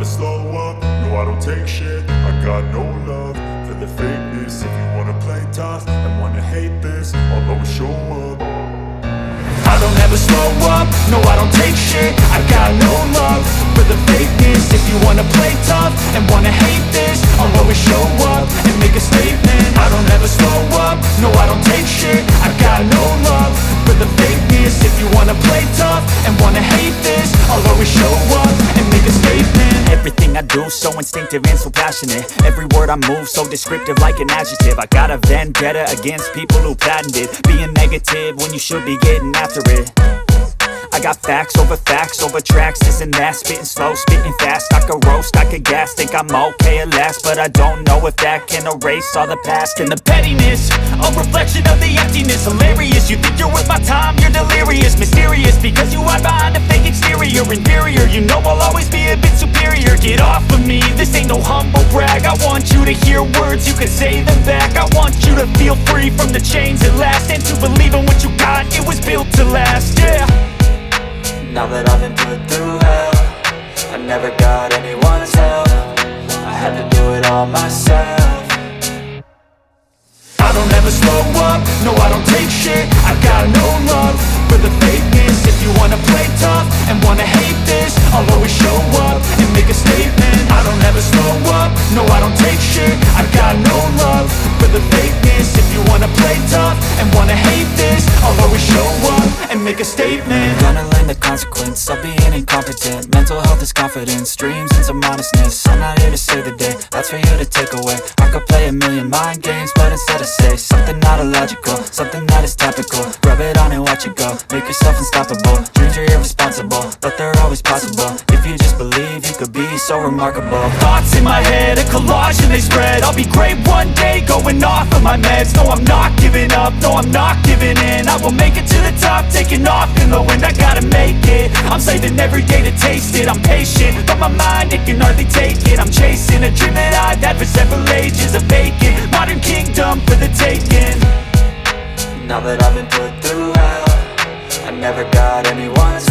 never slow up, no I don't take shit. I got no love for the fakeness. If you wanna play tough and wanna hate this, I'll always show up. I don't ever slow up, no I don't take shit. I got no love for the fakeness. If you wanna play tough and wanna hate this, I'll always show up and make a statement. I don't ever slow up, no I don't take shit. I got no love for the fakeness. If you wanna play tough and wanna hate this, I'll always show up and make a statement. Everything I do so instinctive and so passionate. Every word I move so descriptive like an adjective. I got a vendetta against people who patented being negative when you should be getting after it. I got facts over tracks, this and that. Spitting slow, spitting fast. I could roast, I could gas. Think I'm okay at last, but I don't know if that can erase all the past. And the pettiness, a reflection of the emptiness. Hilarious, you think you're worth my time, you're delirious. Mysterious, because you hide behind a fake exterior. Inferior, you know I'll always be a bit superior. Get off of me, this ain't no humble brag. I want you to hear words, you can say them back. I want you to feel free from the chains at last, and to believe in what you got, it was built to last, yeah. Now that I've been put through hell, I never got anyone's help. I had to do it all myself. I don't ever slow up, no I don't take shit. I got no love for the fakeness. If you wanna play tough and wanna hate this, I'll always show up and make a statement. I don't ever slow up, no I don't take shit. I got no love for the fakeness. If you wanna play tough and wanna hate this, I'll always show up and make a statement. Gonna learn the consequence of being incompetent. Mental health is confidence, dreams into modestness. I'm not here to save the day, that's for you to take away. I could play a million mind games, but instead I say something not illogical, something that is topical. Rub it on and watch it go, make yourself unstoppable. Dreams are irresponsible, but they're always possible. If you just believe, you could be so remarkable. Thoughts in my head, a collage and they spread. I'll be great one day, going off of my meds. No, I'm not giving up, no, I'm not giving in. I will make it to the top, taking off in the wind. I gotta make it, I'm saving every day to taste it. I'm patient, but my mind, it can hardly take it. I'm chasing a dream that I've had for several ages. A vacant, modern kingdom for the taking. Now that I've been put through hell, I never got anyone's